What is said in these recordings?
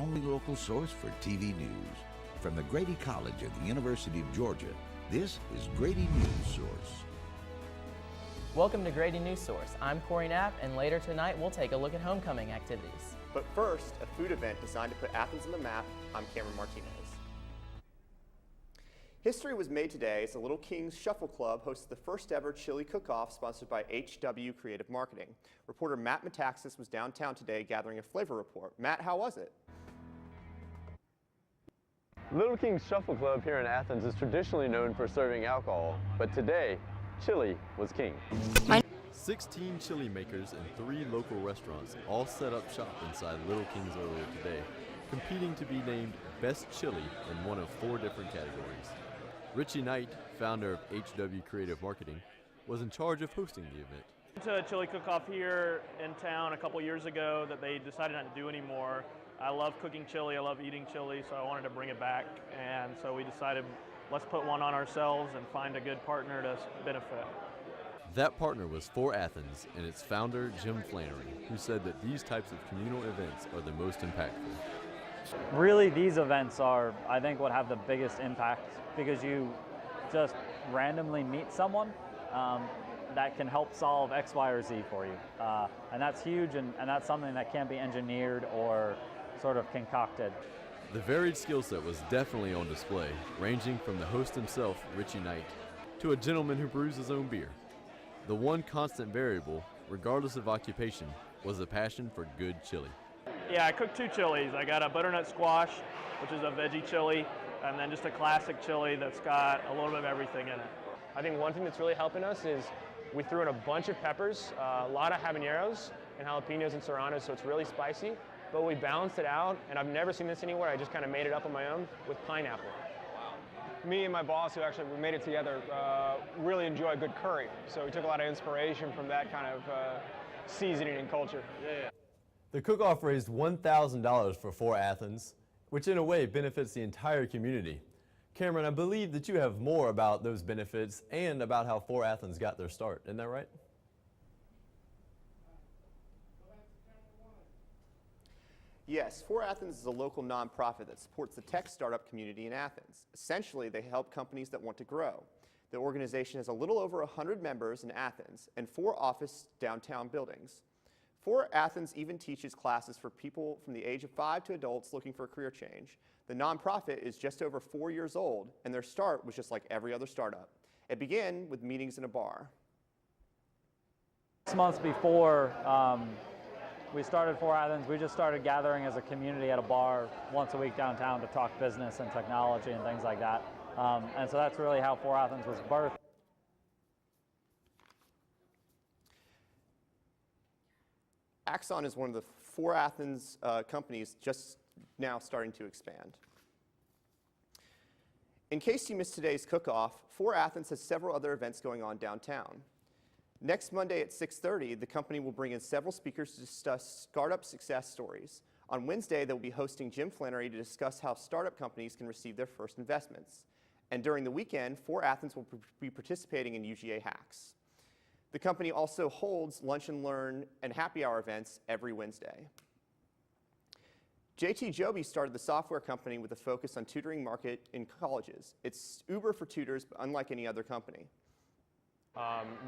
only local source for TV news. From the Grady College of the University of Georgia, this is Grady Newsource. Welcome to Grady Newsource. I'm Corey Knapp, and later tonight we'll take a look at homecoming activities. But first, a food event designed to put Athens on the map. I'm Cameron Martinez. History was made today as the Little Kings Shuffle Club hosted the first ever chili cook-off sponsored by HW Creative Marketing. Reporter Matt Metaxas was downtown today gathering a flavor report. Matt, how was it? Little Kings Shuffle Club here in Athens is traditionally known for serving alcohol, but today, chili was king. 16 chili makers and 3 local restaurants all set up shop inside Little Kings earlier today, competing to be named Best Chili in one of 4 different categories. Richie Knight, founder of HW Creative Marketing, was in charge of hosting the event. To a chili cook-off here in town a couple years ago that they decided not to do anymore. I love cooking chili, I love eating chili, so I wanted to bring it back, and so we decided let's put one on ourselves and find a good partner to benefit. That partner was For Athens and its founder, Jim Flannery, who said that these types of communal events are the most impactful. Really, these events are, I think, what have the biggest impact, because you just randomly meet someone that can help solve X, Y, or Z for you. And that's huge, and that's something that can't be engineered or sort of concocted. The varied skill set was definitely on display, ranging from the host himself, Richie Knight, to a gentleman who brews his own beer. The one constant variable, regardless of occupation, was a passion for good chili. Yeah, I cooked 2 chilies. I got a butternut squash, which is a veggie chili, and then just a classic chili that's got a little bit of everything in it. I think one thing that's really helping us is we threw in a bunch of peppers, a lot of habaneros and jalapenos and serranos, so it's really spicy. But we balanced it out, and I've never seen this anywhere. I just kind of made it up on my own with pineapple. Me and my boss, who actually we made it together, really enjoy good curry. So we took a lot of inspiration from that kind of seasoning and culture. Yeah. The cook-off raised $1,000 for For Athens, which in a way benefits the entire community. Cameron, I believe that you have more about those benefits and about how For Athens got their start. Isn't that right? Yes, For Athens is a local nonprofit that supports the tech startup community in Athens. Essentially, they help companies that want to grow. The organization has a little over 100 members in Athens and 4 office downtown buildings. For Athens even teaches classes for people from the age of 5 to adults looking for a career change. The nonprofit is just over 4 years old, and their start was just like every other startup. It began with meetings in a bar. 6 months before we started For Athens, we just started gathering as a community at a bar once a week downtown to talk business and technology and things like that. And so that's really how For Athens was birthed. Axon is one of the For Athens companies just now starting to expand. In case you missed today's cook-off, For Athens has several other events going on downtown. Next Monday at 6:30, the company will bring in several speakers to discuss startup success stories. On Wednesday, they'll be hosting Jim Flannery to discuss how startup companies can receive their first investments. And during the weekend, For Athens will be participating in UGA Hacks. The company also holds lunch and learn and happy hour events every Wednesday. JT Joby started the software company with a focus on tutoring market in colleges. It's Uber for tutors, but unlike any other company.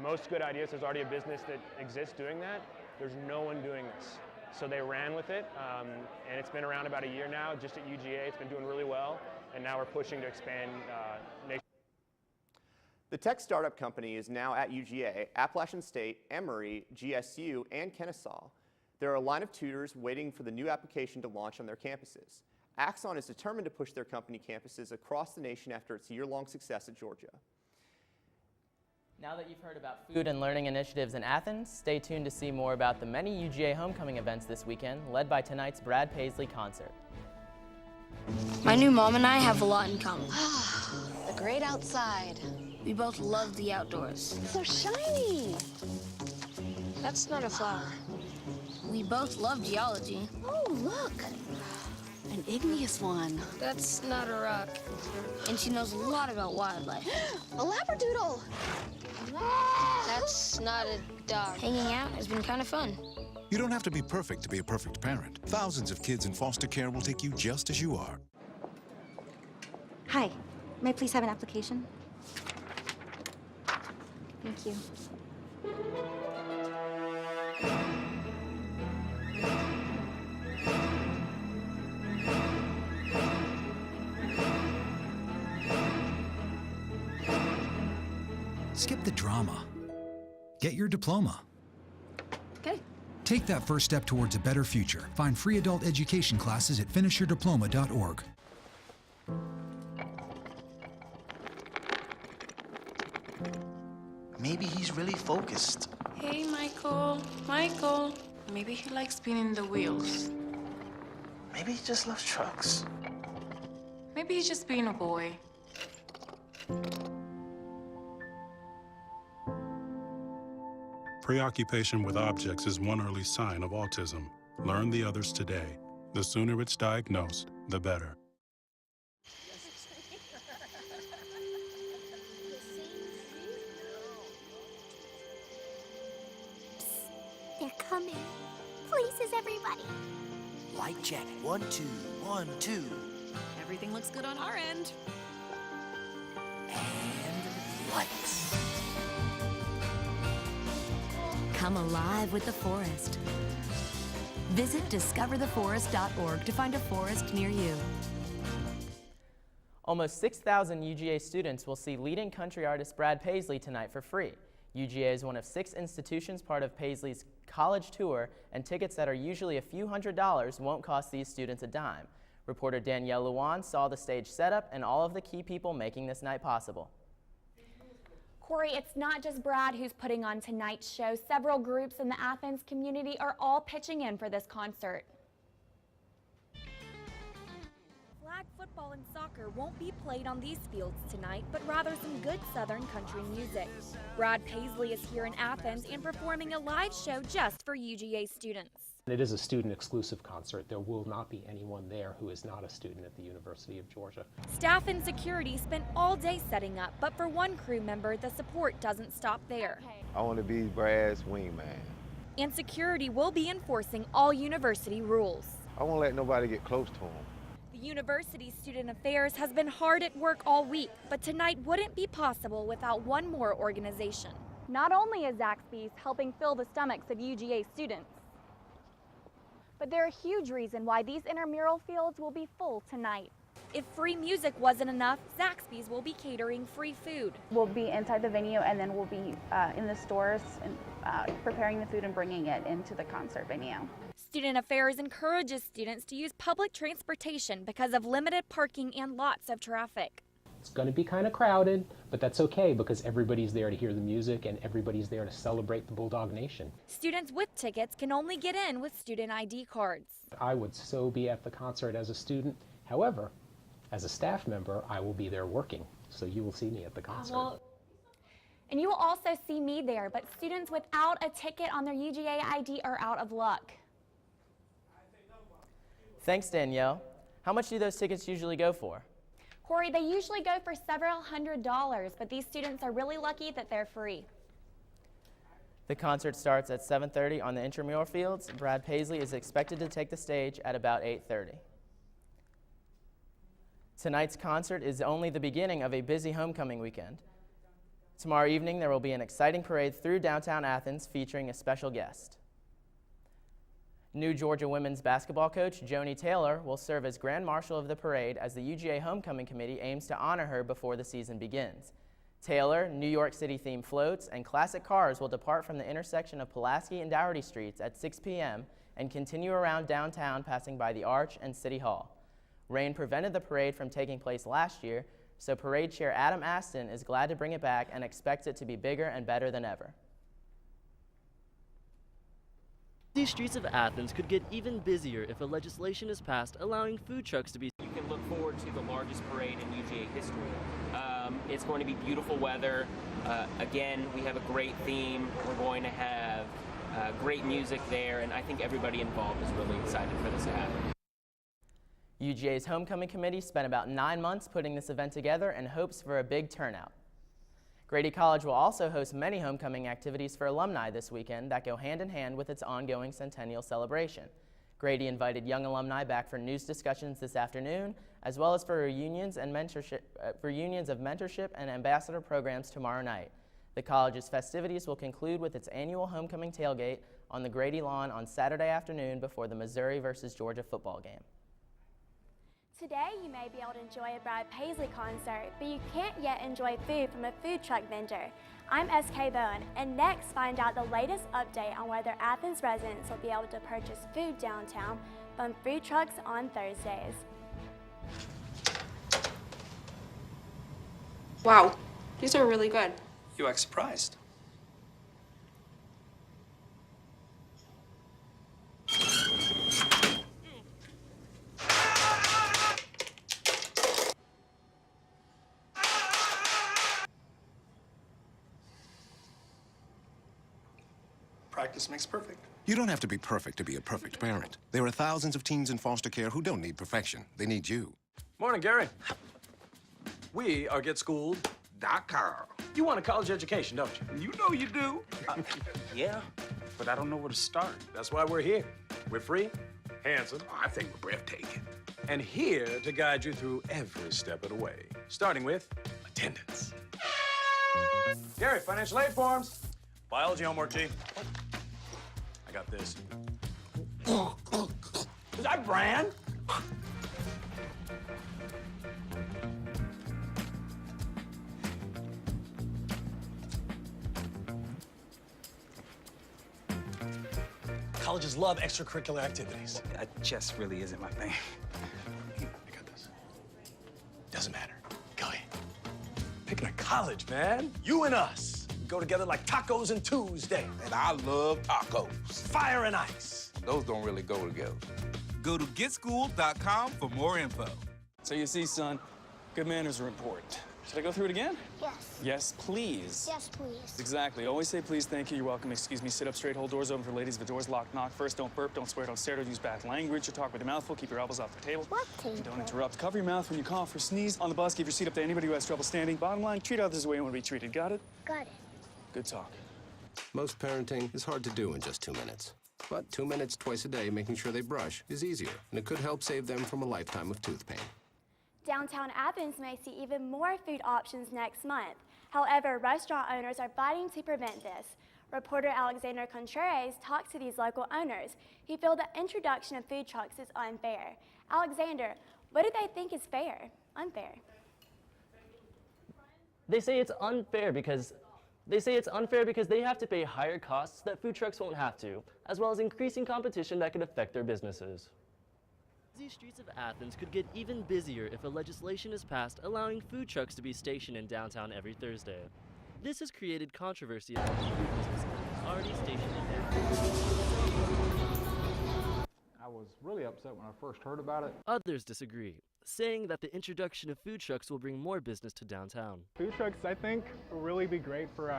Most good ideas, there's already a business that exists doing that. There's no one doing this. So they ran with it, and it's been around about a year now, just at UGA. It's been doing really well, and now we're pushing to expand nationwide. The tech startup company is now at UGA, Appalachian State, Emory, GSU, and Kennesaw. There are a line of tutors waiting for the new application to launch on their campuses. Axon is determined to push their company campuses across the nation after its year-long success at Georgia. Now that you've heard about food and learning initiatives in Athens, stay tuned to see more about the many UGA homecoming events this weekend, led by tonight's Brad Paisley concert. My new mom and I have a lot in common. The great outside. We both love the outdoors. It's so shiny. That's not a flower. We both love geology. Oh, look. An igneous one. That's not a rock. And she knows a lot about wildlife. A labradoodle. That's not a dog. Hanging out has been kind of fun. You don't have to be perfect to be a perfect parent. Thousands of kids in foster care will take you just as you are. Hi, may I please have an application? Thank you. Skip the drama. Get your diploma. Okay. Take that first step towards a better future. Find free adult education classes at finishyourdiploma.org. Maybe he's really focused. Hey, Michael. Michael. Maybe he likes spinning the wheels. Maybe he just loves trucks. Maybe he's just being a boy. Preoccupation with objects is one early sign of autism. Learn the others today. The sooner it's diagnosed, the better. They're coming. Places, everybody. Light check. 1, 2, 1, 2. Everything looks good on our end. And lights. Come alive with the forest. Visit discovertheforest.org to find a forest near you. Almost 6,000 UGA students will see leading country artist Brad Paisley tonight for free. UGA is one of 6 institutions part of Paisley's college tour, and tickets that are usually a few $100s won't cost these students a dime. Reporter Danielle Luan saw the stage setup and all of the key people making this night possible. Corey, it's not just Brad who's putting on tonight's show. Several groups in the Athens community are all pitching in for this concert. Flag football and soccer won't be played on these fields tonight, but rather some good Southern country music. Brad Paisley is here in Athens and performing a live show just for UGA students. It is a student-exclusive concert. There will not be anyone there who is not a student at the University of Georgia. Staff and security spent all day setting up, but for one crew member, the support doesn't stop there. I want to be Brad's wingman. And security will be enforcing all university rules. I won't let nobody get close to him. The university's student affairs has been hard at work all week, but tonight wouldn't be possible without one more organization. Not only is Zaxby's helping fill the stomachs of UGA students, but they're a huge reason why these intramural fields will be full tonight. If free music wasn't enough, Zaxby's will be catering free food. We'll be inside the venue, and then we'll be in the stores and preparing the food and bringing it into the concert venue. Student Affairs encourages students to use public transportation because of limited parking and lots of traffic. It's going to be kind of crowded, but that's okay because everybody's there to hear the music and everybody's there to celebrate the Bulldog Nation. Students with tickets can only get in with student ID cards. I would so be at the concert as a student. However, as a staff member, I will be there working, so you will see me at the concert. And you will also see me there, but students without a ticket on their UGA ID are out of luck. Thanks, Danielle. How much do those tickets usually go for? Corey, they usually go for several $100s, but these students are really lucky that they're free. The concert starts at 7:30 on the intramural fields. Brad Paisley is expected to take the stage at about 8:30. Tonight's concert is only the beginning of a busy homecoming weekend. Tomorrow evening, there will be an exciting parade through downtown Athens featuring a special guest. New Georgia women's basketball coach Joni Taylor will serve as Grand Marshal of the parade as the UGA Homecoming Committee aims to honor her before the season begins. Taylor, New York City-themed floats, and classic cars will depart from the intersection of Pulaski and Dougherty Streets at 6 p.m. and continue around downtown, passing by the Arch and City Hall. Rain prevented the parade from taking place last year, so Parade Chair Adam Aston is glad to bring it back and expects it to be bigger and better than ever. These streets of Athens could get even busier if a legislation is passed allowing food trucks to be. You can look forward to the largest parade in UGA history. It's going to be beautiful weather. Again, we have a great theme. We're going to have great music there, and I think everybody involved is really excited for this to happen. UGA's Homecoming Committee spent about 9 months putting this event together and hopes for a big turnout. Grady College will also host many homecoming activities for alumni this weekend that go hand in hand with its ongoing centennial celebration. Grady invited young alumni back for news discussions this afternoon, as well as for reunions of mentorship and ambassador programs tomorrow night. The college's festivities will conclude with its annual homecoming tailgate on the Grady lawn on Saturday afternoon before the Missouri versus Georgia football game. Today you may be able to enjoy a Brad Paisley concert, but you can't yet enjoy food from a food truck vendor. I'm SK Bowen, and next find out the latest update on whether Athens residents will be able to purchase food downtown from food trucks on Thursdays. Wow, these are really good. You act surprised. Practice makes perfect. You don't have to be perfect to be a perfect parent. There are thousands of teens in foster care who don't need perfection. They need you. Morning, Gary. We are GetSchooled.com. You want a college education, don't you? You know you do. Yeah. But I don't know where to start. That's why we're here. We're free, handsome, I think we're breathtaking. and here to guide you through every step of the way, starting with attendance. Gary, financial aid forms. Biology homework, G. I got this. Is that Bran? Colleges love extracurricular activities. Chess really isn't my thing. I got this. Doesn't matter. Go ahead. Picking a college, man. You and us. We go together like tacos and Tuesday. And I love tacos. Fire and ice. Those don't really go together. Go to GetSchooled.com for more info. So you see, son, good manners are important. Should I go through it again? Yes. Yes, please. Yes, please. Exactly. Always say please, thank you, you're welcome, excuse me, sit up straight, hold doors open for ladies. If the door's locked, knock first. Don't burp, don't swear, don't stare, don't use bad language. You talk with your mouth full, keep your elbows off the table. What table? Don't interrupt. Cover your mouth when you cough or sneeze. On the bus, give your seat up to anybody who has trouble standing. Bottom line, treat others the way you want to be treated. Got it? Got it. Good talk. Most parenting is hard to do in just 2 minutes. But 2 minutes twice a day making sure they brush is easier, and it could help save them from a lifetime of tooth pain. Downtown Athens may see even more food options next month. However, restaurant owners are fighting to prevent this. Reporter Alexander Contreras talked to these local owners who feel the introduction of food trucks is unfair. Alexander, what do they think is fair? Unfair? They say it's unfair because they have to pay higher costs that food trucks won't have to, as well as increasing competition that could affect their businesses. Busy streets of Athens could get even busier if a legislation is passed allowing food trucks to be stationed in downtown every Thursday. This has created controversy among food businesses already stationed in I was really upset when I first heard about it. Others disagree, saying that the introduction of food trucks will bring more business to downtown. Food trucks, I think, will really be great for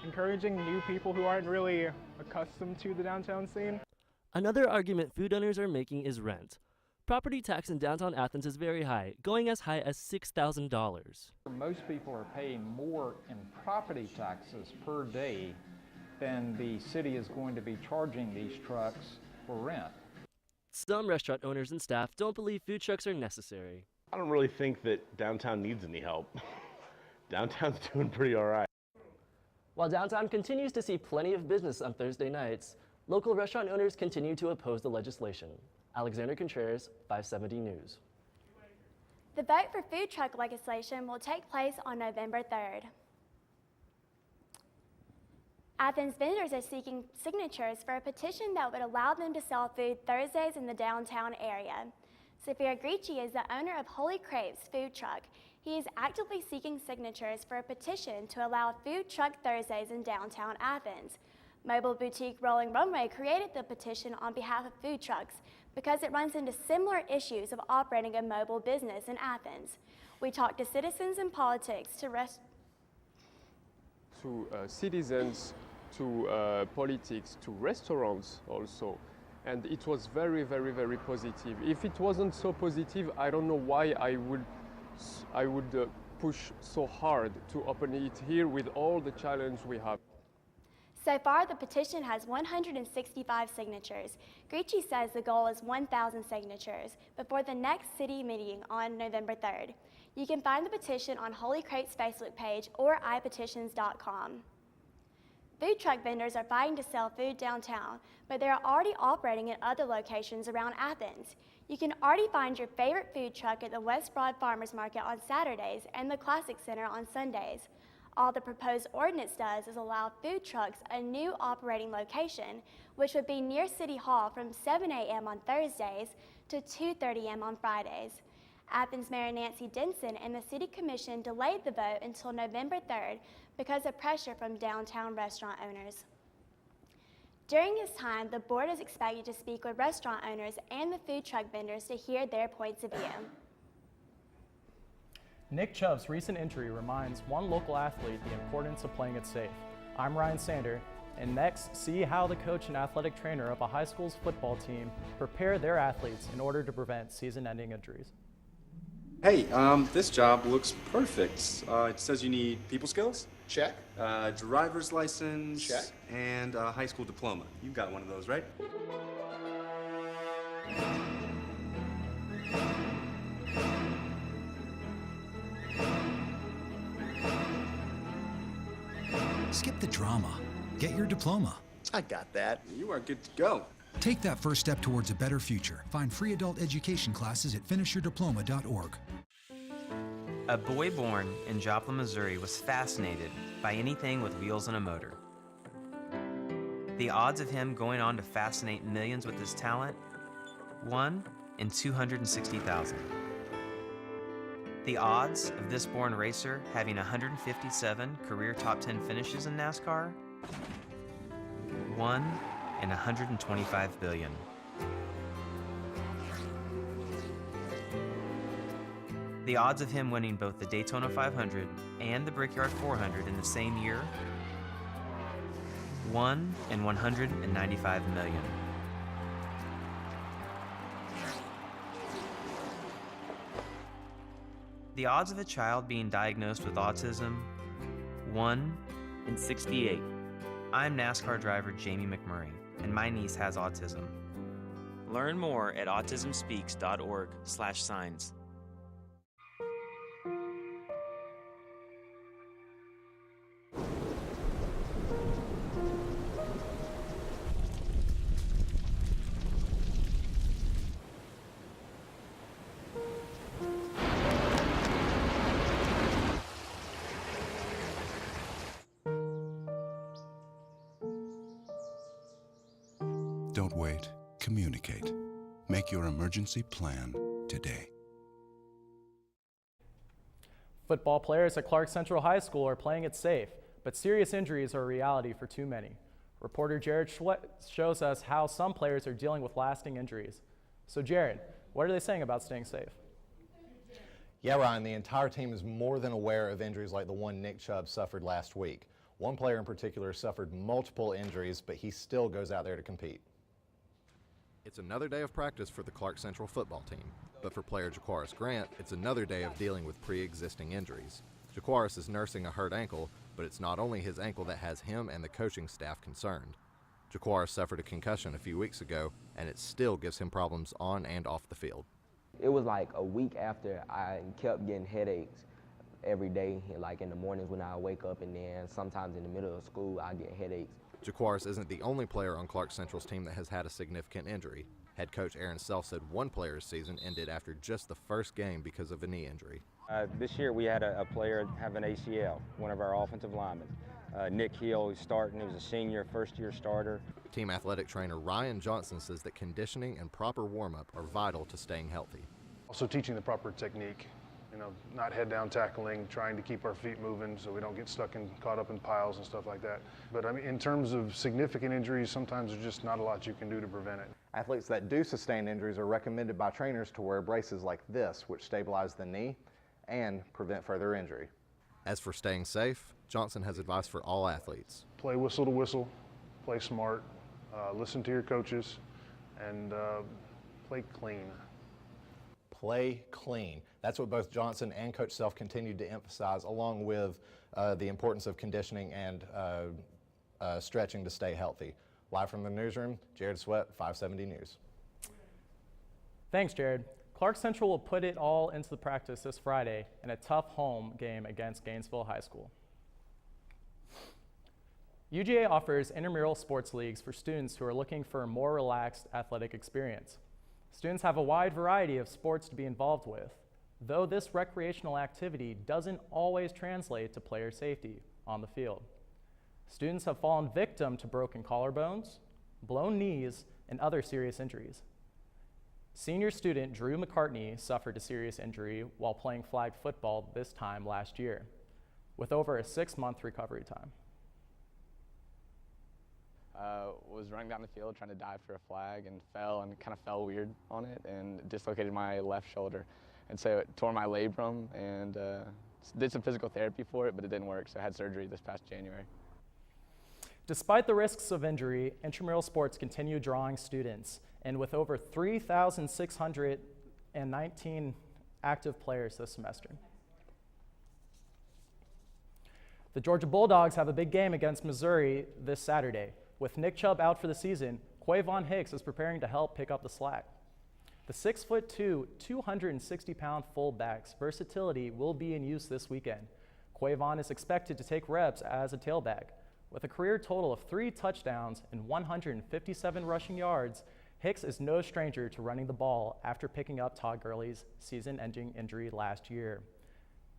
encouraging new people who aren't really accustomed to the downtown scene. Another argument food owners are making is rent. Property tax in downtown Athens is very high, going as high as $6,000. Most people are paying more in property taxes per day than the city is going to be charging these trucks for rent. Some restaurant owners and staff don't believe food trucks are necessary. I don't really think that downtown needs any help. Downtown's doing pretty all right. While downtown continues to see plenty of business on Thursday nights, local restaurant owners continue to oppose the legislation. Alexander Contreras, 570 News. The vote for food truck legislation will take place on November 3rd. Athens vendors are seeking signatures for a petition that would allow them to sell food Thursdays in the downtown area. Sophia Gricci is the owner of Holy Crepes food truck. He is actively seeking signatures for a petition to allow food truck Thursdays in downtown Athens. Mobile boutique Rolling Runway created the petition on behalf of food trucks because it runs into similar issues of operating a mobile business in Athens. We talked to citizens in politics, to citizens, to politics, to restaurants also. And it was very, very, very positive. If it wasn't so positive, I don't know why I would I would push so hard to open it here with all the challenge we have. So far, the petition has 165 signatures. Gricci says the goal is 1,000 signatures before the next city meeting on November 3rd. You can find the petition on Holy Crape's Facebook page or ipetitions.com. Food truck vendors are fighting to sell food downtown, but they are already operating at other locations around Athens. You can already find your favorite food truck at the West Broad Farmers Market on Saturdays and the Classic Center on Sundays. All the proposed ordinance does is allow food trucks a new operating location, which would be near City Hall from 7 a.m. on Thursdays to 2:30 a.m. on Fridays. Athens Mayor Nancy Denson and the City Commission delayed the vote until November 3rd because of pressure from downtown restaurant owners. During this time, the board is expected to speak with restaurant owners and the food truck vendors to hear their points of view. Nick Chubb's recent injury reminds one local athlete the importance of playing it safe. I'm Ryan Sander, and next, see how the coach and athletic trainer of a high school's football team prepare their athletes in order to prevent season-ending injuries. Hey, this job looks perfect. It says you need people skills? Check. Driver's license? Check. And a high school diploma. You've got one of those, right? Skip the drama. Get your diploma. I got that. You are good to go. Take that first step towards a better future. Find free adult education classes at finishyourdiploma.org. A boy born in Joplin, Missouri was fascinated by anything with wheels and a motor. The odds of him going on to fascinate millions with his talent? 1 in 260,000. The odds of this born racer having 157 career top 10 finishes in NASCAR? 1 in 125 billion. The odds of him winning both the Daytona 500 and the Brickyard 400 in the same year? 1 in 195 million. The odds of a child being diagnosed with autism? 1 in 68. I'm NASCAR driver Jamie McMurray, and my niece has autism. Learn more at autismspeaks.org/signs. Don't wait. Communicate. Make your emergency plan today. Football players at Clark Central High School are playing it safe, but serious injuries are a reality for too many. Reporter Jared shows us how some players are dealing with lasting injuries. So Jared, what are they saying about staying safe? Yeah, Ryan, the entire team is more than aware of injuries like the one Nick Chubb suffered last week. One player in particular suffered multiple injuries, but he still goes out there to compete. It's another day of practice for the Clark Central football team, but for player Jaquaris Grant, it's another day of dealing with pre-existing injuries. Jaquaris is nursing a hurt ankle, but it's not only his ankle that has him and the coaching staff concerned. Jaquaris suffered a concussion a few weeks ago, and it still gives him problems on and off the field. It was like a week after I kept getting headaches every day, like in the mornings when I wake up, and then sometimes in the middle of school I get headaches. Jaquaris isn't the only player on Clark Central's team that has had a significant injury. Head coach Aaron Self said one player's season ended after just the first game because of a knee injury. This year we had a player have an ACL, one of our offensive linemen. Nick Hill is starting. He was a senior, first-year starter. Team athletic trainer Ryan Johnson says that conditioning and proper warm-up are vital to staying healthy. Also teaching the proper technique. Not head down tackling, trying to keep our feet moving so we don't get stuck and caught up in piles and stuff like that. But I mean, in terms of significant injuries, sometimes there's just not a lot you can do to prevent it. Athletes that do sustain injuries are recommended by trainers to wear braces like this, which stabilize the knee and prevent further injury. As for staying safe, Johnson has advice for all athletes. Play whistle to whistle, play smart, listen to your coaches, and play clean. play clean. That's what both Johnson and Coach Self continued to emphasize, along with the importance of conditioning and stretching to stay healthy. Live from the newsroom, Jared Sweat, 570 News. Thanks, Jared. Clark Central will put it all into the practice this Friday in a tough home game against Gainesville High School. UGA offers intramural sports leagues for students who are looking for a more relaxed athletic experience. Students have a wide variety of sports to be involved with, though this recreational activity doesn't always translate to player safety on the field. Students have fallen victim to broken collarbones, blown knees, and other serious injuries. Senior student Drew McCartney suffered a serious injury while playing flag football this time last year, with over a 6-month recovery time. Was running down the field trying to dive for a flag and fell and kind of fell weird on it and dislocated my left shoulder. And so it tore my labrum and did some physical therapy for it, but it didn't work, so I had surgery this past January. Despite the risks of injury, intramural sports continue drawing students, and with over 3,619 active players this semester. The Georgia Bulldogs have a big game against Missouri this Saturday. With Nick Chubb out for the season, Quavon Hicks is preparing to help pick up the slack. The 6'2", 260-pound fullback's versatility will be in use this weekend. Quavon is expected to take reps as a tailback. With a career total of 3 touchdowns and 157 rushing yards, Hicks is no stranger to running the ball after picking up Todd Gurley's season-ending injury last year.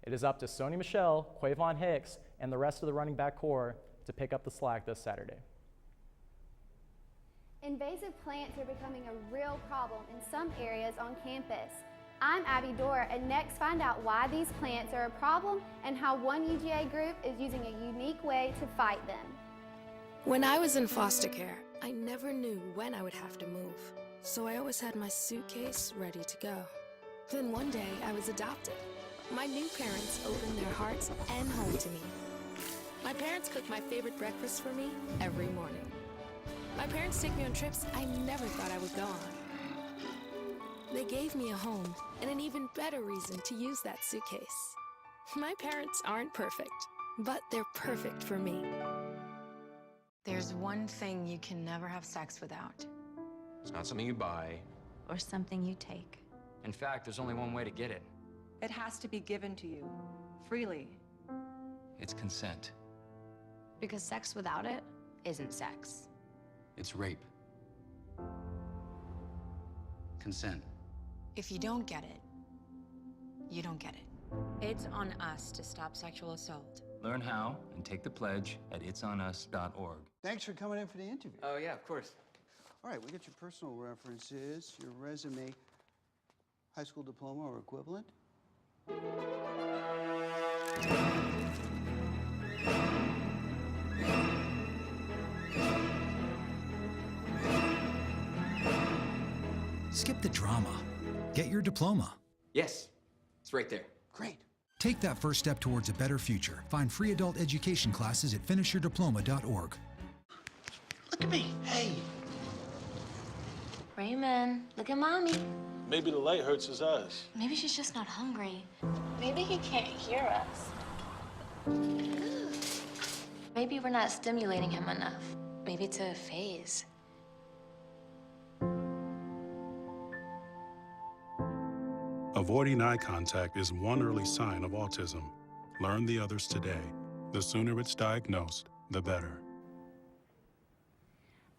It is up to Sony Michel, Quavon Hicks, and the rest of the running back core to pick up the slack this Saturday. Invasive plants are becoming a real problem in some areas on campus. I'm Abby Dorr, and next find out why these plants are a problem and how one UGA group is using a unique way to fight them. When I was in foster care, I never knew when I would have to move, so I always had my suitcase ready to go. Then one day I was adopted. My new parents opened their hearts and home to me. My parents cook my favorite breakfast for me every morning. My parents take me on trips I never thought I would go on. They gave me a home and an even better reason to use that suitcase. My parents aren't perfect, but they're perfect for me. There's one thing you can never have sex without. It's not something you buy. Or something you take. In fact, there's only one way to get it. It has to be given to you, freely. It's consent. Because sex without it isn't sex. It's rape. Consent. If you don't get it, you don't get it. It's on us to stop sexual assault. Learn how and take the pledge at itsonus.org. Thanks for coming in for the interview. Oh, yeah, of course. All right, we got your personal references, your resume, high school diploma or equivalent. Skip the drama. Get your diploma. Yes, it's right there. Great. Take that first step towards a better future. Find free adult education classes at finishyourdiploma.org. Look at me. Hey. Raymond, look at Mommy. Maybe the light hurts his eyes. Maybe she's just not hungry. Maybe he can't hear us. Maybe we're not stimulating him enough. Maybe it's a phase. Avoiding eye contact is one early sign of autism. Learn the others today. The sooner it's diagnosed, the better.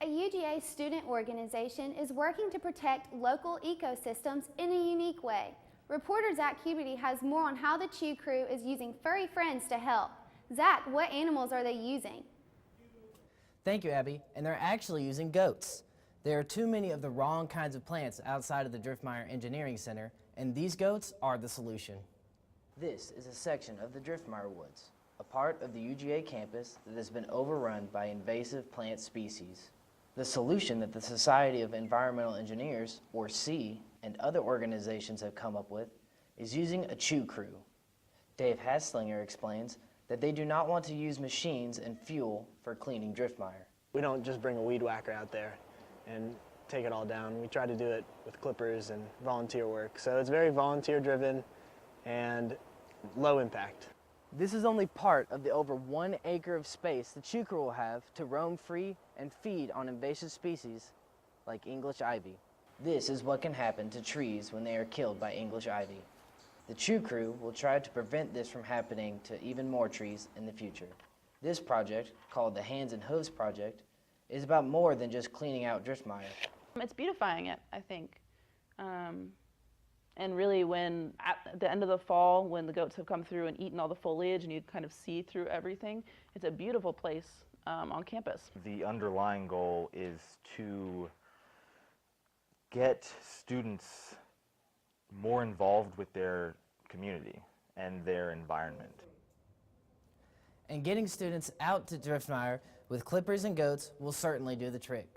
A UGA student organization is working to protect local ecosystems in a unique way. Reporter Zach Huberty has more on how the Chew crew is using furry friends to help. Zach, what animals are they using? Thank you, Abby. And they're actually using goats. There are too many of the wrong kinds of plants outside of the Driftmeyer Engineering Center, and these goats are the solution. This is a section of the Driftmeyer Woods, a part of the UGA campus that has been overrun by invasive plant species. The solution that the Society of Environmental Engineers, or SEE, and other organizations have come up with is using a Chew crew. Dave Haslinger explains that they do not want to use machines and fuel for cleaning Driftmeyer. We don't just bring a weed whacker out there and take it all down. We try to do it with clippers and volunteer work. So it's very volunteer driven and low impact. This is only part of the over 1 acre of space the chukar will have to roam free and feed on invasive species like English ivy. This is what can happen to trees when they are killed by English ivy. The Chew Crew will try to prevent this from happening to even more trees in the future. This project, called the Hands and Hooves Project, is about more than just cleaning out drift mire. It's beautifying it, I think. And really when, at the end of the fall, when the goats have come through and eaten all the foliage and you kind of see through everything, it's a beautiful place on campus. The underlying goal is to get students more involved with their community and their environment. And getting students out to drift mire with clippers and goats will certainly do the trick.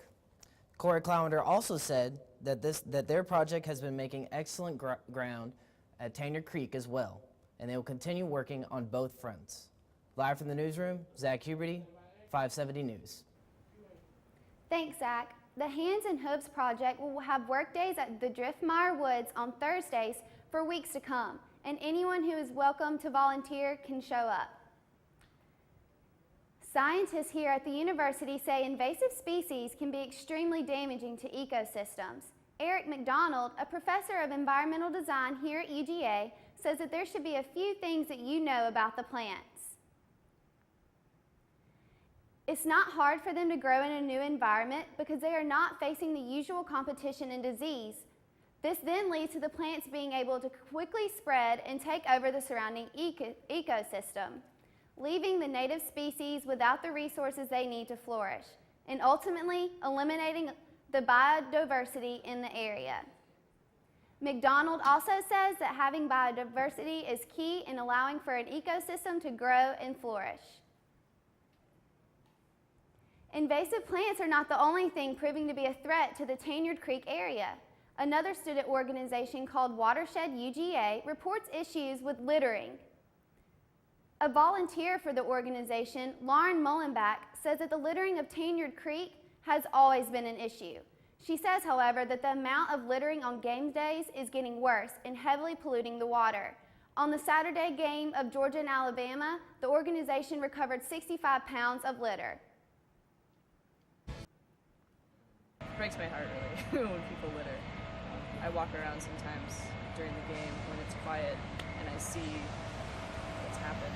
Corey Clowender also said that their project has been making excellent ground at Tanyard Creek as well, and they will continue working on both fronts. Live from the newsroom, Zach Huberty, 570 News. Thanks, Zach. The Hands and Hooves Project will have work days at the Driftmire Woods on Thursdays for weeks to come, and anyone who is welcome to volunteer can show up. Scientists here at the university say invasive species can be extremely damaging to ecosystems. Eric McDonald, a professor of environmental design here at UGA, says that there should be a few things that you know about the plants. It's not hard for them to grow in a new environment because they are not facing the usual competition and disease. This then leads to the plants being able to quickly spread and take over the surrounding ecosystem, leaving the native species without the resources they need to flourish, and ultimately eliminating the biodiversity in the area. McDonald also says that having biodiversity is key in allowing for an ecosystem to grow and flourish. Invasive plants are not the only thing proving to be a threat to the Tanyard Creek area. Another student organization called Watershed UGA reports issues with littering. A volunteer for the organization, Lauren Mullenback, says that the littering of Tanyard Creek has always been an issue. She says, however, that the amount of littering on game days is getting worse and heavily polluting the water. On the Saturday game of Georgia and Alabama, the organization recovered 65 pounds of litter. It breaks my heart, really, when people litter. I walk around sometimes during the game when it's quiet and I see what's happened.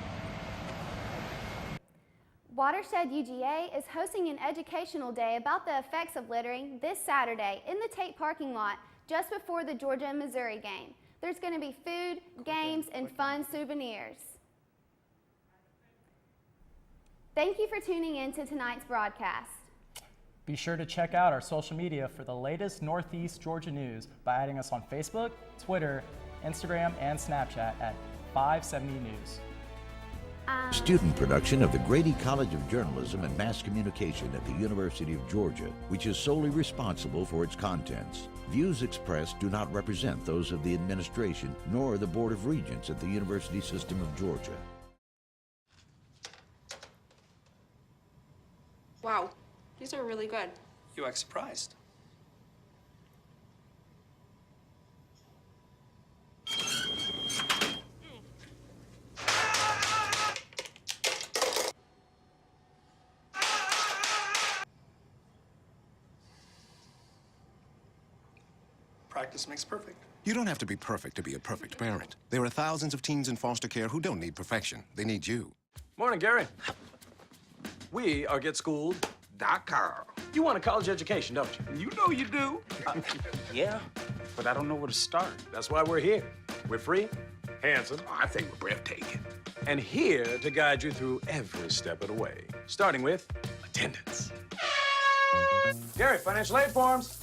Watershed UGA is hosting an educational day about the effects of littering this Saturday in the Tate parking lot just before the Georgia and Missouri game. There's going to be food, games, and fun souvenirs. Thank you for tuning in to tonight's broadcast. Be sure to check out our social media for the latest Northeast Georgia news by adding us on Facebook, Twitter, Instagram, and Snapchat at 570 News. Student production of the Grady College of Journalism and Mass Communication at the University of Georgia, which is solely responsible for its contents. Views expressed do not represent those of the administration nor the Board of Regents at the University System of Georgia. Wow, these are really good. You act surprised. Practice makes perfect. You don't have to be perfect to be a perfect parent. There are thousands of teens in foster care who don't need perfection. They need you. Morning, Gary. We are GetSchooled.com. You want a college education, don't you? You know you do. Yeah, but I don't know where to start. That's why we're here. We're free, handsome. I think we're breathtaking. And here to guide you through every step of the way, starting with attendance. Gary, financial aid forms.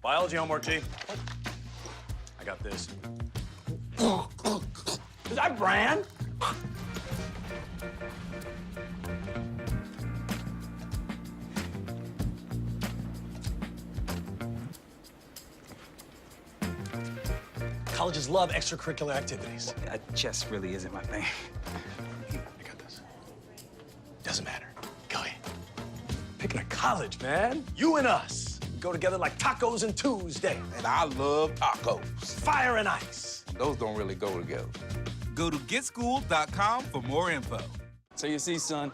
Biology homework, G. I got this. Is that Bran? Colleges love extracurricular activities. Chess really isn't my thing. I got this. Doesn't matter. Go ahead. Picking a college, man. You and us. Go together like tacos and Tuesday. And I love tacos. Fire and ice. Those don't really go together. Go to getschool.com for more info. So you see, son,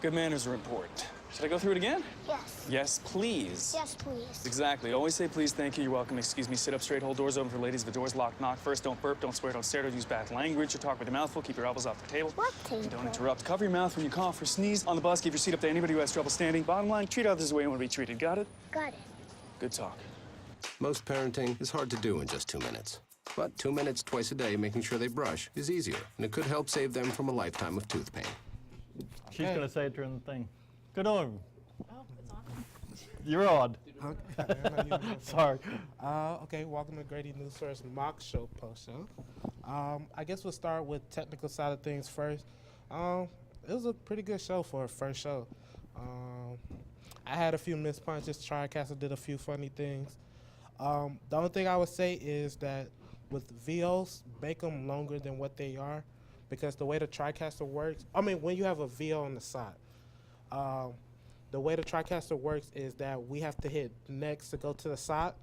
good manners are important. Should I go through it again? Yes. Yes, please. Yes, please. Exactly. Always say please, thank you, you're welcome, excuse me, sit up straight, hold doors open for ladies. If the door's locked, knock first, don't burp, don't swear, don't stare, don't use bad language, or talk with your mouth full, keep your elbows off the table. What table? Don't interrupt. Cover your mouth when you cough or sneeze. On the bus, give your seat up to anybody who has trouble standing. Bottom line, treat others the way you want to be treated. Got it? Got it. Good talk. Most parenting is hard to do in just 2 minutes. But 2 minutes twice a day making sure they brush is easier, and it could help save them from a lifetime of tooth pain. She's going to say it during the thing. Good on. Oh, it's on. You're on. Okay. Sorry. Okay, welcome to Grady Newsource mock show post show. I guess we'll start with technical side of things first. It was a pretty good show for a first show. I had a few missed punches. TriCaster did a few funny things. The only thing I would say is that with VOs, make them longer than what they are, because the way the TriCaster works, I mean, when you have a VO on the side, the way the TriCaster works is that we have to hit next to go to the side,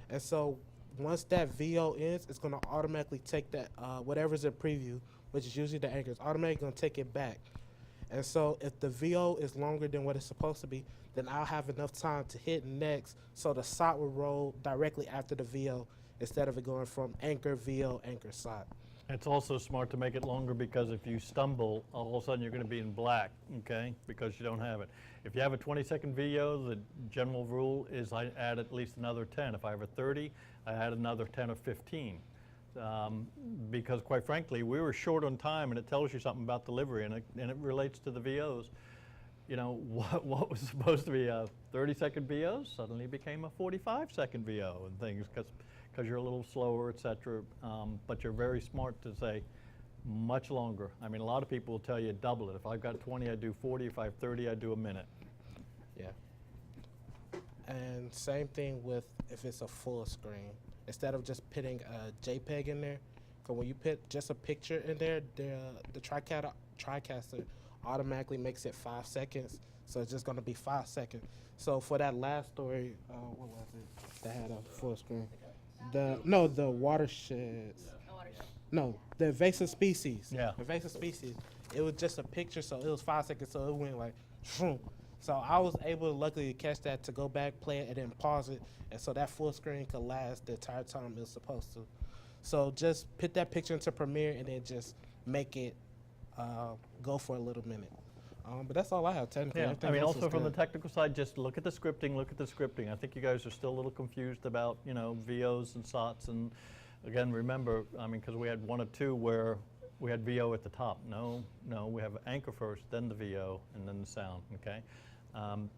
and so once that VO ends, it's going to automatically take that, whatever's in preview, which is usually the anchor, it's automatically going to take it back. And so if the VO is longer than what it's supposed to be, then I'll have enough time to hit next, so the SOT will roll directly after the VO instead of it going from anchor, VO, anchor, SOT. It's also smart to make it longer, because if you stumble, all of a sudden you're going to be in black, okay, because you don't have it. If you have a 20-second VO, the general rule is I add at least another 10. If I have a 30, I add another 10 or 15. Because quite frankly, we were short on time, and it tells you something about delivery, and it relates to the VOs. You know, what was supposed to be a 30-second VO suddenly became a 45-second VO and things, because you're a little slower, et cetera. But you're very smart to say much longer. I mean, a lot of people will tell you double it. If I've got 20, I do 40. If I have 30, I do a minute. Yeah. And same thing with if it's a full screen. Instead of just putting a JPEG in there, because when you put just a picture in there, the TriCaster automatically makes it 5 seconds. So it's just going to be 5 seconds. So for that last story, what was it that had a full screen? The watersheds. No, the invasive species. Yeah. Invasive species. It was just a picture, so it was 5 seconds, so it went like, shroom. So I was able to luckily catch that, to go back, play it, and then pause it, and so that full screen could last the entire time it was supposed to. So just put that picture into Premiere and then just make it go for a little minute. But that's all I have technically. Yeah, Everything I mean, else also was from the good. technical side, just look at the scripting. I think you guys are still a little confused about, you know, VOs and SOTs, and again, remember, I mean, because we had one or two where we had VO at the top. No, we have anchor first, then the VO, and then the sound, okay?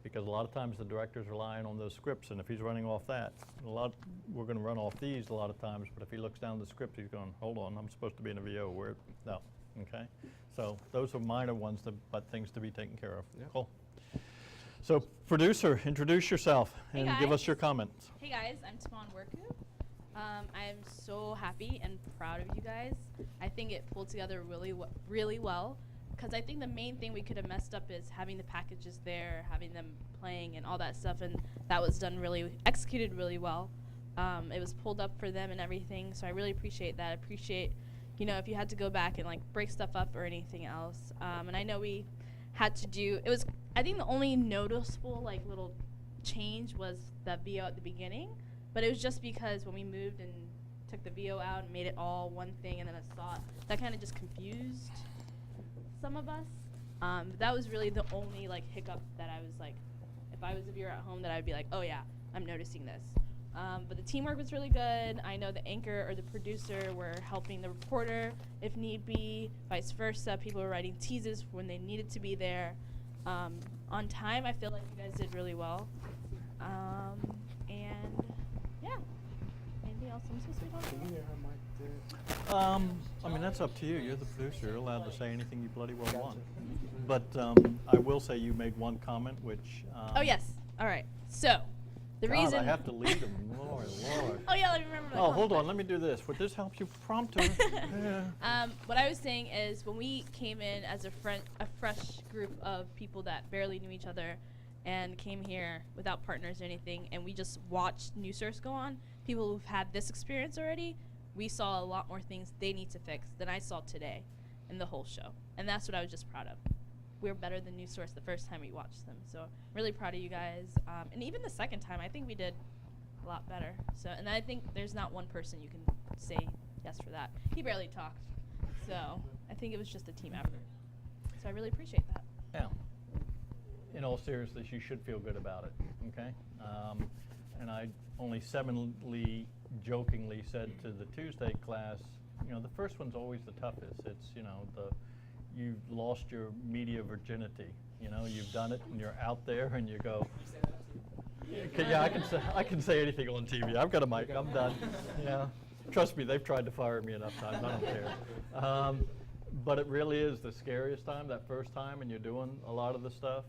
Because a lot of times the director's relying on those scripts, and if he's running off that, we're going to run off these a lot of times, but if he looks down the script, he's going, hold on, I'm supposed to be in a VO, where, no, okay? So those are minor ones, but things to be taken care of. Yeah. Cool. So producer, introduce yourself Hey and give guys. us your comments. Hey guys, I'm Timon Worku. I'm so happy and proud of you guys. I think it pulled together really well, because I think the main thing we could have messed up is having the packages there, having them playing and all that stuff, and that was executed really well. It was pulled up for them and everything, so I really appreciate that. I appreciate, you know, if you had to go back and like break stuff up or anything else. And I know we had to do, I think the only noticeable like little change was the VO at the beginning, but it was just because when we moved and took the VO out and made it all one thing and then a SOT, that kind of just confused some of us. That was really the only like hiccup that I was like, if I was a viewer at home, that I'd be like, oh yeah, I'm noticing this. But the teamwork was really good. I know the anchor or the producer were helping the reporter if need be, vice versa. People were writing teases when they needed to be there. On time, I feel like you guys did really well. And yeah, anything else I'm supposed to be talking about? I mean, that's up to you. You're the producer. You're allowed to say anything you bloody well want. But I will say you made one comment, which... oh, yes. All right. So, the God, reason... I have to lead them. Lord. Oh, yeah, let me remember that. Oh, hold on. Let me do this. Would this help you prompt her? Yeah. What I was saying is when we came in as a fresh group of people that barely knew each other, and came here without partners or anything, and we just watched Newsource go on, people who've had this experience already, we saw a lot more things they need to fix than I saw today in the whole show. And that's what I was just proud of. We're better than Newsource the first time we watched them. So I'm really proud of you guys. And even the second time, I think we did a lot better. So, and I think there's not one person you can say yes for that. He barely talked. So I think it was just a team effort. So I really appreciate that. Yeah. In all seriousness, you should feel good about it, okay? And I only jokingly said to the Tuesday class, you know, the first one's always the toughest. It's, you know, you've lost your media virginity. You know, you've done it and you're out there and you go, yeah, I can say anything on TV. I've got a mic, I'm done. Yeah. Trust me, they've tried to fire me enough times, I don't care. But it really is the scariest time, that first time, and you're doing a lot of the stuff,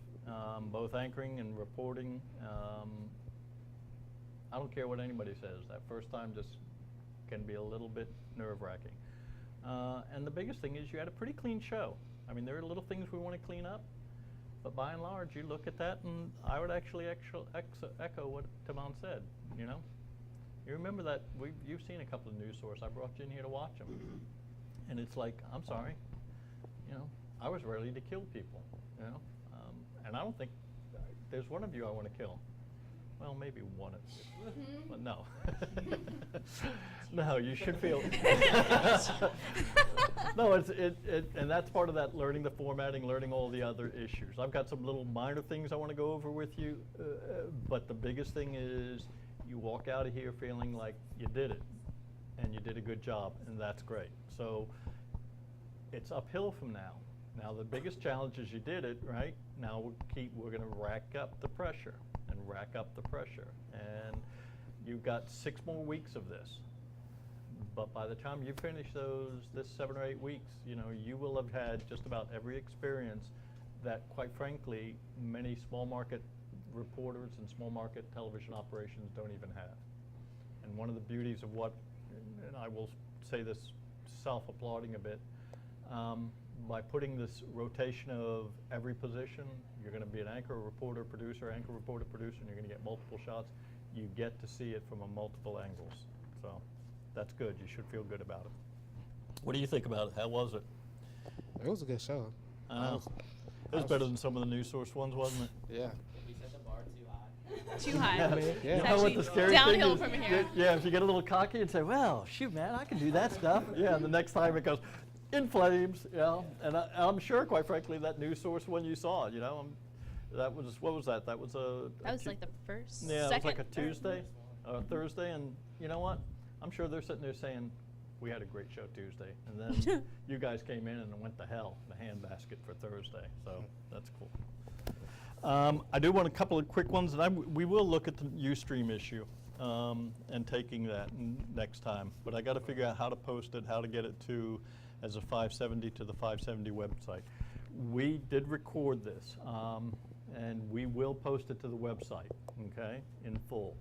both anchoring and reporting. I don't care what anybody says, that first time just can be a little bit nerve-wracking. And the biggest thing is you had a pretty clean show. I mean, there are little things we want to clean up, but by and large, you look at that, and I would actually echo what Timon said, you know? You remember that, you've seen a couple of Newssource. I brought you in here to watch them. And it's like, I'm sorry, you know, I was ready to kill people, you know? And I don't think, there's one of you I want to kill. Well, maybe one of you, but no. No, you should feel. No, and that's part of that learning the formatting, learning all the other issues. I've got some little minor things I want to go over with you, but the biggest thing is you walk out of here feeling like you did it, and you did a good job, and that's great. So it's uphill from now. Now the biggest challenge is you did it, right? Now we're going to rack up the pressure. And rack up the pressure. And you've got 6 more weeks of this. But by the time you finish this 7 or 8 weeks, you know, you will have had just about every experience that, quite frankly, many small market reporters and small market television operations don't even have. And one of the beauties of what, and I will say this self-applauding a bit, by putting this rotation of every position, you're going to be an anchor, reporter, producer, and you're going to get multiple shots. You get to see it from multiple angles. So that's good. You should feel good about it. What do you think about it? How was it? It was a good show. It was better than some of the Newsource ones, wasn't it? Yeah. We set the bar too high. Too high. Yeah. It's You know what the scary downhill thing is? from here. Yeah, if you get a little cocky and say, well, shoot, man, I can do that stuff. Yeah, and the next time it goes, in flames, you know, and I'm sure, quite frankly, that Newsource one you saw, you know, that was, what was that? That was like the first, yeah, second, it was like a Tuesday, Thursday, and you know what? I'm sure they're sitting there saying, we had a great show Tuesday, and then you guys came in and went to hell, the handbasket for Thursday, so that's cool. I do want a couple of quick ones, and we will look at the Ustream issue and taking that next time, but I got to figure out how to post it, how to get it to as a 570 to the 570 website. We did record this, and we will post it to the website, okay, in full,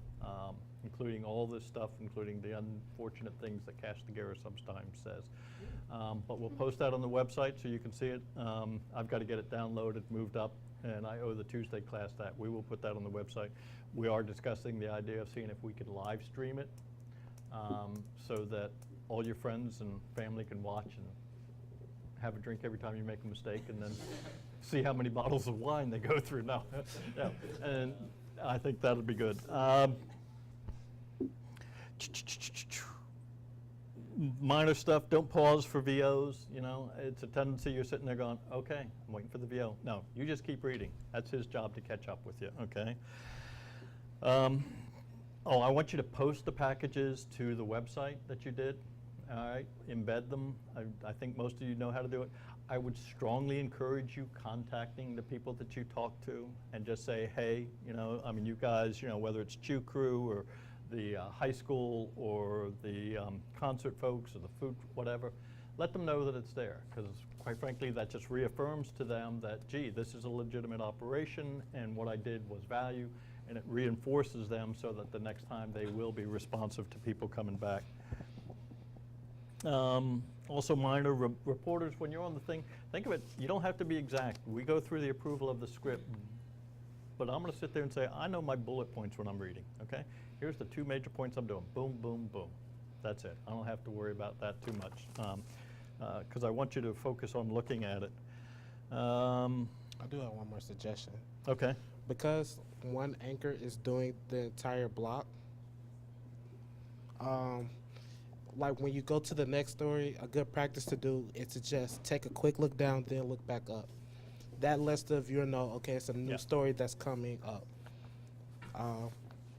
including all this stuff, including the unfortunate things that Castigaira sometimes says. But we'll post that on the website so you can see it. I've got to get it downloaded, moved up, and I owe the Tuesday class that. We will put that on the website. We are discussing the idea of seeing if we could live stream it so that all your friends and family can watch and have a drink every time you make a mistake, and then see how many bottles of wine they go through. No, yeah, and I think that'll be good. Minor stuff, don't pause for VOs, you know, it's a tendency you're sitting there going, okay, I'm waiting for the VO. No, you just keep reading. That's his job to catch up with you, okay? Oh, I want you to post the packages to the website that you did. All right, embed them. I think most of you know how to do it. I would strongly encourage you contacting the people that you talk to and just say, hey, you know, I mean, you guys, you know, whether it's Chew Crew or the high school or the concert folks or the food, whatever, let them know that it's there, because quite frankly, that just reaffirms to them that, gee, this is a legitimate operation and what I did was value, and it reinforces them so that the next time they will be responsive to people coming back. Also minor reporters, when you're on the thing, think of it, you don't have to be exact. We go through the approval of the script, but I'm going to sit there and say, I know my bullet points when I'm reading, okay? Here's the 2 major points I'm doing. Boom, boom, boom. That's it. I don't have to worry about that too much because I want you to focus on looking at it. I do have one more suggestion. Okay. Because one anchor is doing the entire block, like when you go to the next story, a good practice to do is to just take a quick look down, then look back up. That lets the viewer know, okay, it's a new story that's coming up.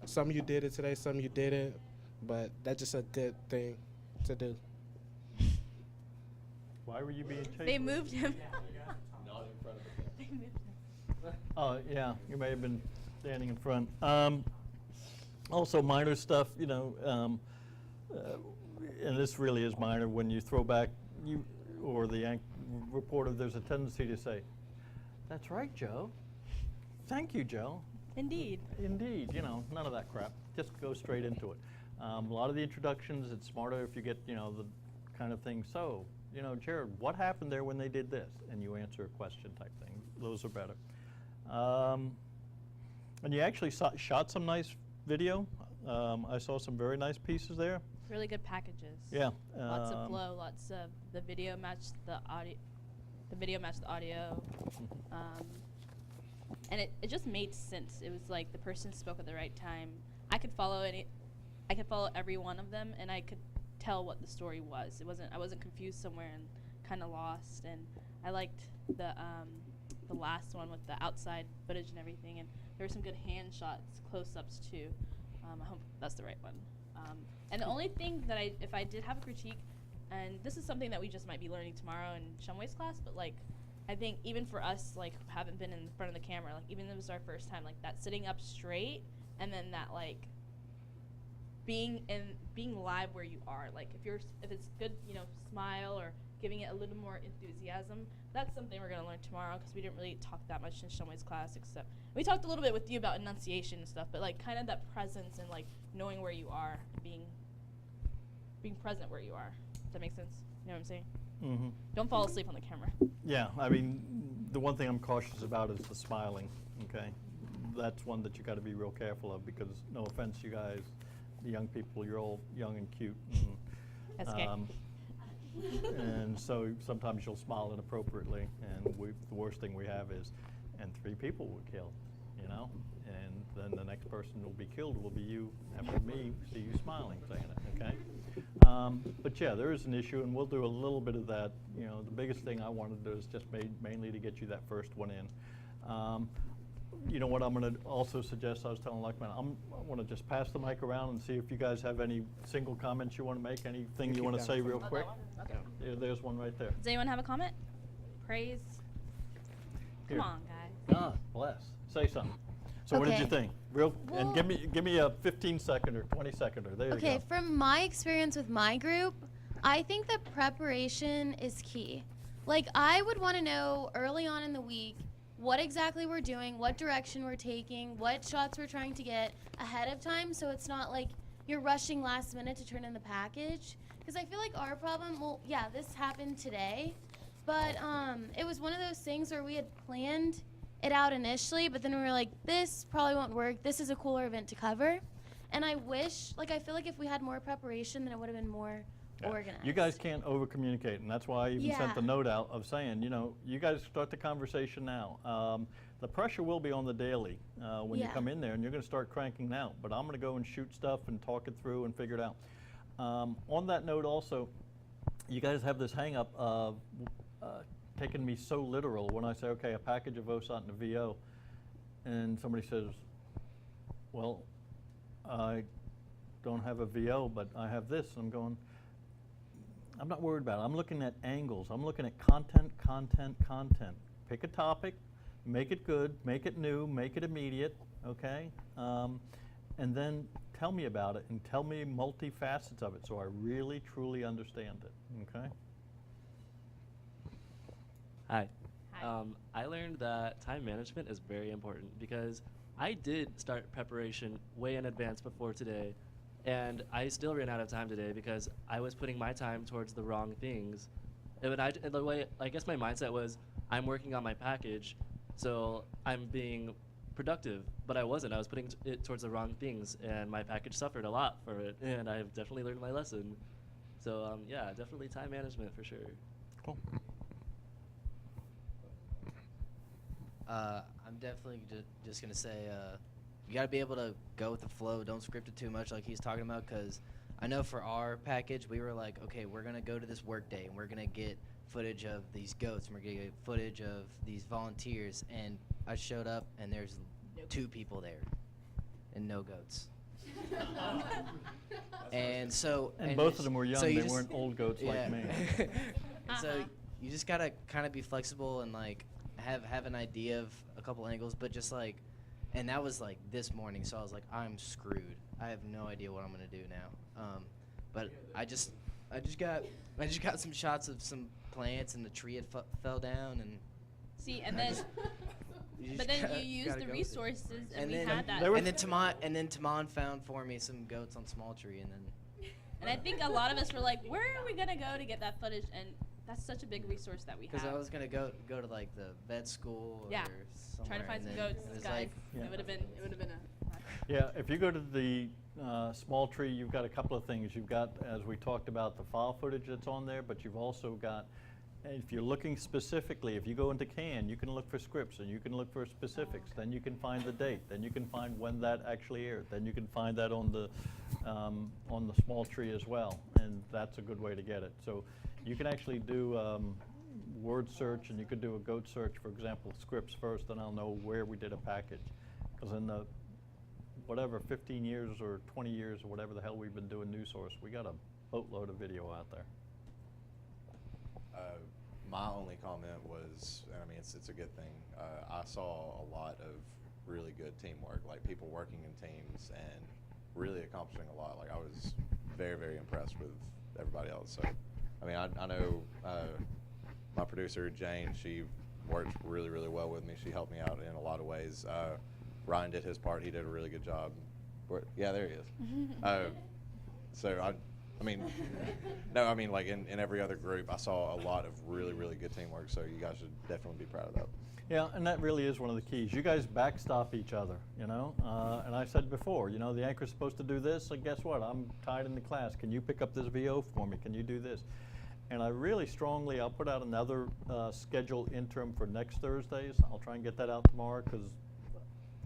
Some of you did it today, some of you didn't, but that's just a good thing to do. Why were you being chased? They moved him. Not in front of the They moved him. Oh, yeah, you may have been standing in front. Also, minor stuff, you know, and this really is minor. When you throw back, or the reporter, there's a tendency to say, "That's right, Joe. Thank you, Joe." Indeed. Indeed, you know, none of that crap. Just go straight into it. A lot of the introductions, it's smarter if you get, you know, the kind of thing. So, you know, Jared, what happened there when they did this? And you answer a question type thing. Those are better. And you actually shot some nice video. I saw some very nice pieces there. Really good packages. Yeah. Lots of flow, lots of the video matched the audio. The video matched the audio. And it just made sense. It was like the person spoke at the right time. I could follow every one of them, and I could tell what the story was. I wasn't confused somewhere and kind of lost. And I liked the last one with the outside footage and everything. And there were some good hand shots, close-ups too. I hope that's the right one. And the only thing that if I did have a critique, and this is something that we just might be learning tomorrow in Shumway's class, but like, I think even for us, like, who haven't been in front of the camera, like, even if it was our first time, like, that sitting up straight, and then that, like, being live where you are, like, if it's good, you know, smile or giving it a little more enthusiasm. That's something we're gonna learn tomorrow, because we didn't really talk that much in Shumway's class, except we talked a little bit with you about enunciation and stuff, but like kind of that presence and like knowing where you are, being present where you are. Does that make sense? You know what I'm saying? Mm-hmm. Don't fall asleep on the camera. Yeah, I mean, the one thing I'm cautious about is the smiling, okay? That's one that you got to be real careful of, because no offense, you guys, the young people, you're all young and cute. And, that's okay. And so sometimes you'll smile inappropriately, and the worst thing we have is, and 3 people were killed, you know? And then the next person will be killed will be you, after me, see you smiling, saying it, okay? But yeah, there is an issue, and we'll do a little bit of that. You know, the biggest thing I wanted to do is just mainly to get you that first one in. You know what I'm going to also suggest, I was telling Luckman, I want to just pass the mic around and see if you guys have any single comments you want to make, anything you want to say real quick. Okay. Yeah, there's one right there. Does anyone have a comment? Praise? Here. Come on, guys. God bless. Say something. So what did you think? And give me a 15-second or 20-seconder. There you go. Okay, from my experience with my group, I think that preparation is key. Like, I would want to know early on in the week what exactly we're doing, what direction we're taking, what shots we're trying to get ahead of time, so it's not like you're rushing last minute to turn in the package. Because I feel like our problem, well, yeah, this happened today, but it was one of those things where we had planned it out initially, but then we were like, this probably won't work. This is a cooler event to cover. And I wish, like, I feel like if we had more preparation, then it would have been more organized. You guys can't over-communicate, and that's why I even sent the note out of saying, you know, you guys start the conversation now. The pressure will be on the daily when you come in there, and you're going to start cranking out. But I'm going to go and shoot stuff and talk it through and figure it out. On that note also, you guys have this hang-up of taking me so literal when I say, okay, a package of OSOT and a VO, and somebody says, well, I don't have a VO, but I have this. And I'm going, I'm not worried about it. I'm looking at angles. I'm looking at content, content, content. Pick a topic, make it good, make it new, make it immediate, okay? And then tell me about it and tell me multifacets of it so I really, truly understand it, okay? Hi. I learned that time management is very important, because I did start preparation way in advance before today, and I still ran out of time today because I was putting my time towards the wrong things. And the way, I guess my mindset was, I'm working on my package, so I'm being productive, but I wasn't. I was putting it towards the wrong things, and my package suffered a lot for it, and I've definitely learned my lesson. So yeah, definitely time management for sure. Cool. I'm definitely just gonna say you gotta be able to go with the flow. Don't script it too much, like he's talking about. Cause I know for our package, we were like, okay, we're gonna go to this work day, and we're gonna get footage of these goats, and we're gonna get footage of these volunteers. And I showed up, and there's 2 people there, and no goats. And so And both of them were young. so you They weren't old goats yeah. like me. And so you just gotta kind of be flexible and like have an idea of a couple angles, but just like, and that was like this morning. So I was like, I'm screwed. I have no idea what I'm gonna do now. But I just got some shots of some plants, and the tree had fell down, and See, and then, but then you use the resources, and we had that. And then Tamon found for me some goats on small tree, and then. And I think a lot of us were like, where are we gonna go to get that footage? And that's such a big resource that we have. Because I was gonna go to like the vet school. Yeah. Or somewhere, Trying to find some and goats, it was guys. like- It would have been a. Yeah, if you go to the small tree, you've got a couple of things. You've got, as we talked about, the file footage that's on there, but you've also got, if you're looking specifically, if you go into CAN, you can look for scripts, and you can look for specifics. Then you can find the date. Then you can find when that actually aired. Then you can find that on the small tree as well, and that's a good way to get it. So you can actually do word search, and you could do a goat search, for example, scripts first, then I'll know where we did a package. Because in the whatever 15 years or 20 years or whatever the hell we've been doing Newsource, we got a boatload of video out there. My only comment was, and I mean, it's a good thing. I saw a lot of really good teamwork, like people working in teams and really accomplishing a lot. Like I was very, very impressed with everybody else. So, I mean, I know my producer Jane. She worked really, really well with me. She helped me out in a lot of ways. Ryan did his part. He did a really good job. Yeah, there he is. So I mean, no, I mean, like in every other group, I saw a lot of really, really good teamwork. So you guys should definitely be proud of that. Yeah, and that really is one of the keys. You guys backstop each other, you know? And I said before, you know, the anchor's supposed to do this, and guess what? I'm tied in the class. Can you pick up this VO for me? Can you do this? And I really strongly, I'll put out another schedule interim for next Thursdays. I'll try and get that out tomorrow, because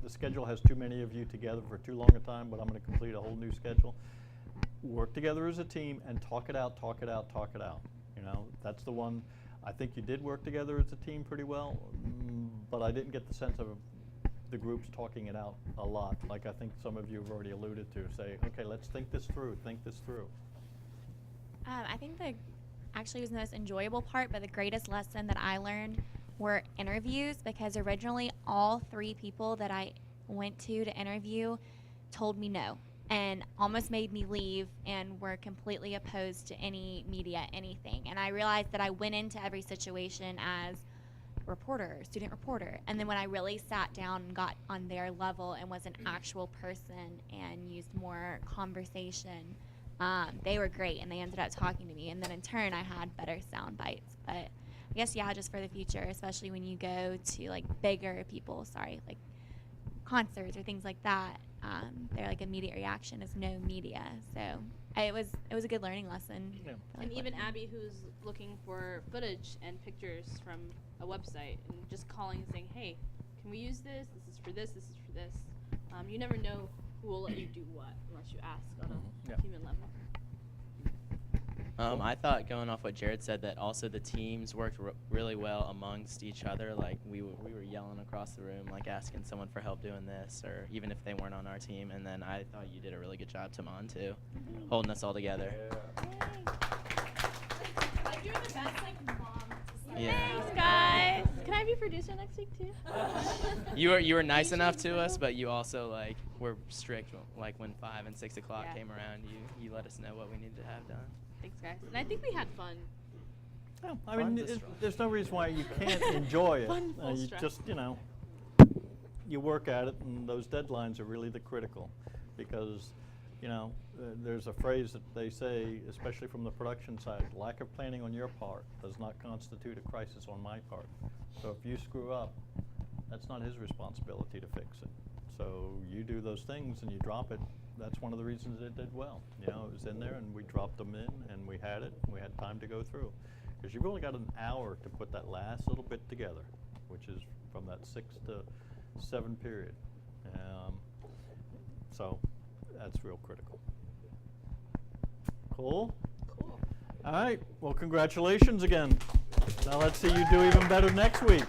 the schedule has too many of you together for too long a time, but I'm going to complete a whole new schedule. Work together as a team and talk it out, talk it out, talk it out. You know, that's the one. I think you did work together as a team pretty well, but I didn't get the sense of the groups talking it out a lot, like I think some of you have already alluded to. Say, okay, let's think this through, think this through. I think the actually was the most enjoyable part, but the greatest lesson that I learned were interviews, because originally all 3 people that I went to interview told me no and almost made me leave and were completely opposed to any media, anything. And I realized that I went into every situation as reporter, student reporter. And then when I really sat down and got on their level and was an actual person and used more conversation, they were great, and they ended up talking to me. And then in turn, I had better sound bites. But I guess, yeah, just for the future, especially when you go to like bigger people, like concerts or things like that, their like immediate reaction is no media. So it was a good learning lesson. Yeah. And even Abby, who's looking for footage and pictures from a website, and just calling and saying, hey, can we use this? This is for this, this is for this. You never know who will let you do what unless you ask on a human level. I thought, going off what Jared said, that also the teams worked really well amongst each other. Like we were yelling across the room, like asking someone for help doing this, or even if they weren't on our team. And then I thought you did a really good job, Tamon, too, holding us all together. I'm doing the best, like, mom. Yeah. Thanks, guys. Can I be producer next week too? You were nice enough to us, but you also like were strict. Like when 5 and 6 o'clock came around, you let us know what we needed to have done. Thanks, guys. And I think we had fun. Oh, I mean, there's no reason why you can't enjoy it. Fun, full You stress. just, you know, you work at it, and those deadlines are really the critical, because, you know, there's a phrase that they say, especially from the production side: lack of planning on your part does not constitute a crisis on my part. So if you screw up, That's not his responsibility to fix it. So you do those things and you drop it. That's one of the reasons it did well. You know, it was in there and we dropped them in and we had it. And we had time to go through. Because you've only got an hour to put that last little bit together, which is from that 6 to 7 period. So that's real critical. Cool? Cool. All right. Well, congratulations again. Now let's see you do even better next week.